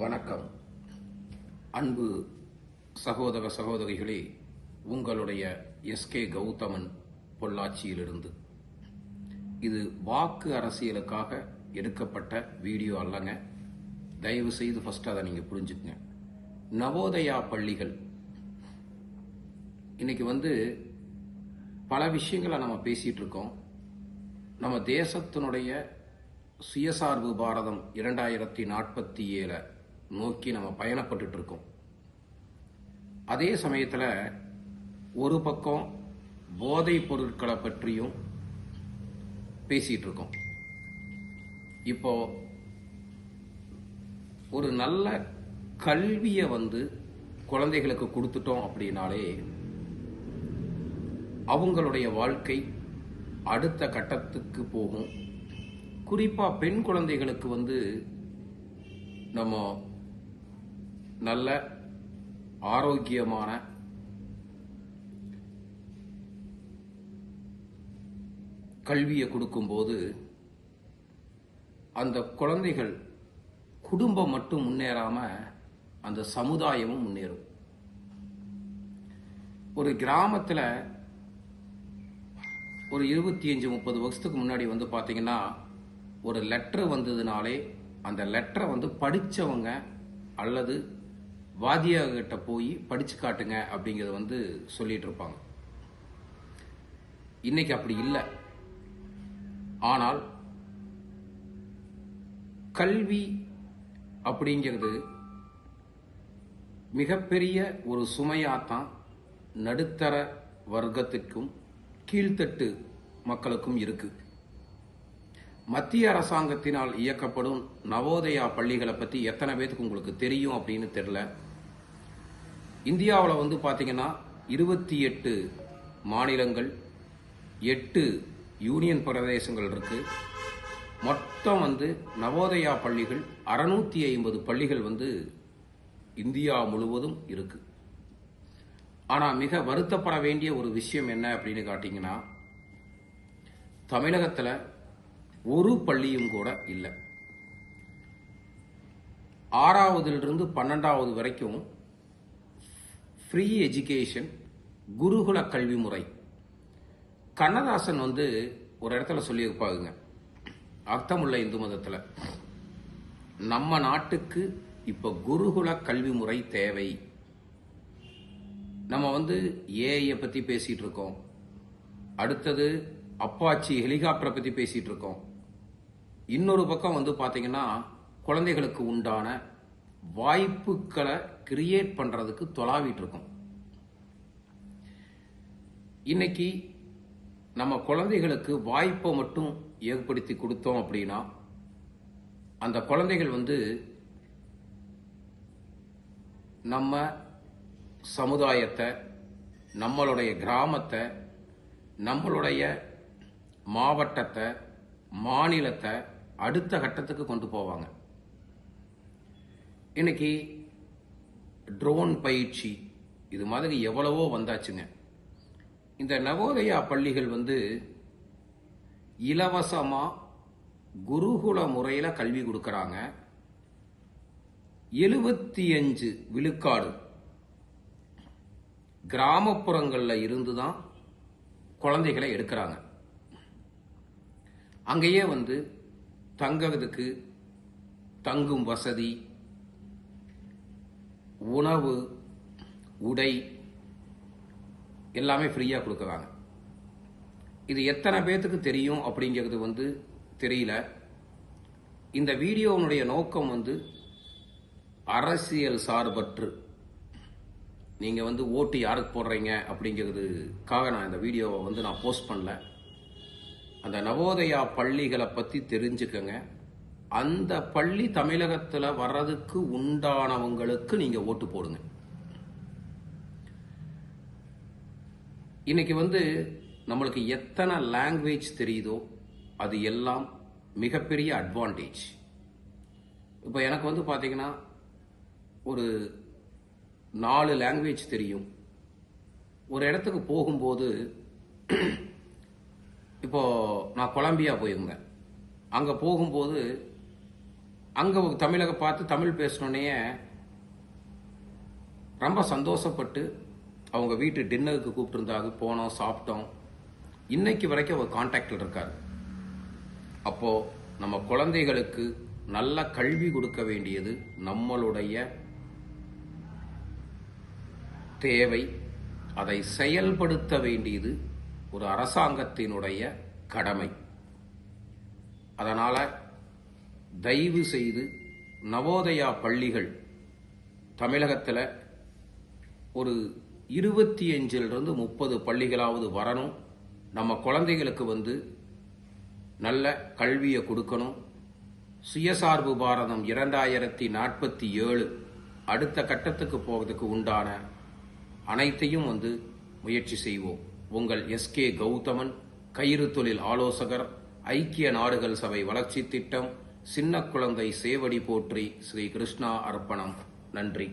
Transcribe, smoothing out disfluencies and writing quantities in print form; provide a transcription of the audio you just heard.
வணக்கம். அன்பு சகோதர சகோதரிகளே, உங்களுடைய எஸ்கே கௌதமன் பொள்ளாச்சியிலிருந்து. இது வாக்கு அரசியலுக்காக எடுக்கப்பட்ட வீடியோ அல்லங்க. தயவு செய்து ஃபர்ஸ்ட் அதை நீங்க புரிஞ்சுக்கங்க. நவோதயா பள்ளிகள் இன்னைக்கு பல விஷயங்களை நம்ம பேசிட்டு இருக்கோம். நம்ம தேசத்தினுடைய சுயசார்பு பாரதம் 2047 நோக்கி நம்ம பயணப்பட்டு இருக்கோம். அதே சமயத்தில் ஒரு பக்கம் போதைப் பொருட்களை பற்றியும் பேசிட்டு இருக்கோம். இப்போ ஒரு நல்ல கல்வியை குழந்தைகளுக்கு கொடுத்துட்டோம் அப்படின்னாலே அவங்களுடைய வாழ்க்கை அடுத்த கட்டத்துக்கு போகும். குறிப்பா பெண் குழந்தைகளுக்கு நம்ம நல்ல ஆரோக்கியமான கல்வியை கொடுக்கும்போது அந்த குழந்தைகள் குடும்பம் மட்டும் முன்னேறாம அந்த சமுதாயமும் முன்னேறும். ஒரு கிராமத்துல ஒரு 25-30 வருஷத்துக்கு முன்னாடி பாத்தீங்கன்னா ஒரு லெட்டர் வந்ததுனாலே அந்த லெட்டரை படிச்சவங்க அல்லது வாத்தியார்கிட்ட போய் படிச்சு காட்டுங்க அப்படிங்கறத சொல்லிட்டு இருப்பாங்க. இன்னைக்கு அப்படி இல்லை. ஆனால் கல்வி அப்படிங்கிறது மிகப்பெரிய ஒரு சுமையாத்தான் நடுத்தர வர்க்கத்திற்கும் கீழ்த்தட்டு மக்களுக்கும் இருக்கு. மத்திய அரசாங்கத்தினால் இயக்கப்படும் நவோதயா பள்ளிகளை பத்தி எத்தனை பேருக்கு உங்களுக்கு தெரியும் அப்படின்னு தெரியல. இந்தியாவில் பாத்தீங்கன்னா 28 மாநிலங்கள், 8 யூனியன் பிரதேசங்கள் இருக்கு. மொத்தம் நவோதயா பள்ளிகள் 650 பள்ளிகள் இந்தியா முழுவதும் இருக்கு. ஆனா மிக வருத்தப்பட வேண்டிய ஒரு விஷயம் என்ன அப்படின்னு காட்டீங்கன்னா, தமிழகத்துல ஒரு பள்ளியும் கூட இல்லை. 6வதிலிருந்து 12வது வரைக்கும் ஃப்ரீ எஜுகேஷன், குருகுல கல்வி முறை. கண்ணதாசன் ஒரு இடத்துல சொல்லியிருப்பாங்க, அர்த்தமுள்ள இந்து மதத்துல, நம்ம நாட்டுக்கு இப்ப குருகுல கல்வி முறை தேவை. நம்ம ஏஐ பத்தி பேசிட்டு இருக்கோம். அடுத்தது அப்பாச்சி ஹெலிகாப்டரை பத்தி பேசிட்டு இருக்கோம். இன்னொரு பக்கம் பாத்தீங்கன்னா குழந்தைகளுக்கு உண்டான வாய்ப்புகளை கிரியேட் பண்றதுக்கு தொலாவிட்டு இருக்கோம். இன்னைக்கு நம்ம குழந்தைகளுக்கு வாய்ப்பை மட்டும் ஏற்படுத்தி கொடுத்தோம் அப்படின்னா அந்த குழந்தைகள் நம்ம சமுதாயத்தை, நம்மளுடைய கிராமத்தை, நம்மளுடைய மாவட்டத்தை, மாநிலத்தை அடுத்த கட்டத்துக்கு கொண்டு போவாங்க. இன்னைக்கு ட்ரோன் பயிற்சி இது மாதிரி எவ்வளவோ வந்தாச்சுங்க. இந்த நவோதயா பள்ளிகள் இலவசமா குருகுல முறையில கல்வி கொடுக்கறாங்க. 75 விழுக்காடு கிராமப்புறங்கள்ல இருந்துதான் குழந்தைகளை எடுக்கிறாங்க. அங்கேயே தங்கிறதுக்கு தங்கும் வசதி, உணவு, உடை எல்லாமே ஃப்ரீயா கொடுக்கறாங்க. இது எத்தனை பேத்துக்கு தெரியும் அப்படிங்கிறது தெரியல. இந்த வீடியோனுடைய நோக்கம் அரசியல் சார்பற்று நீங்க ஓட்டு யாருக்கு போடுறீங்க அப்படிங்கிறதுக்காக நான் இந்த வீடியோவை நான் போஸ்ட் பண்ணல. அந்த நவோதயா பள்ளிகளை பத்தி தெரிஞ்சுக்கங்க. அந்த பள்ளி தமிழகத்துல வர்றதுக்கு உண்டானவங்களுக்கு நீங்க ஓட்டு போடுங்க. இன்னைக்கு நம்மளுக்கு எத்தனை லாங்குவேஜ் தெரியுதோ அது எல்லாம் மிகப்பெரிய அட்வான்டேஜ். இப்போ எனக்கு பாத்தீங்கன்னா ஒரு 4 லாங்குவேஜ் தெரியும். ஒரு இடத்துக்கு போகும்போது இப்போ நான் கொலம்பியா போயிருந்தேன். அங்க போகும்போது அங்கே தமிழக பார்த்து தமிழ் பேசினோடனே ரொம்ப சந்தோஷப்பட்டு அவங்க வீட்டு டின்னருக்கு கூப்பிட்டுருந்தாங்க. போனோம், சாப்பிட்டோம். இன்னைக்கு வரைக்கும் அவர் கான்டாக்டில் இருக்கார். அப்போது நம்ம குழந்தைகளுக்கு நல்ல கல்வி கொடுக்க வேண்டியது நம்மளுடைய தேவை. அதை செயல்படுத்த வேண்டியது ஒரு அரசாங்கத்தினுடைய கடமை. அதனால் தயவு செய்து நவோதயா பள்ளிகள் தமிழகத்தில் ஒரு 25லிருந்து 30 பள்ளிகளாவது வரணும். நம்ம குழந்தைகளுக்கு நல்ல கல்வியை கொடுக்கணும். சுயசார்பு பாரதம் 2047 அடுத்த கட்டத்துக்கு போவதுக்கு உண்டான அனைத்தையும் முயற்சி செய்வோம். உங்கள் எஸ்கே கௌதமன், கயிறு தொழில் ஆலோசகர், ஐக்கிய நாடுகள் சபை வளர்ச்சி திட்டம், சின்ன குழந்தை சேவடி போற்றி, ஸ்ரீ கிருஷ்ணா அர்ப்பணம். நன்றி.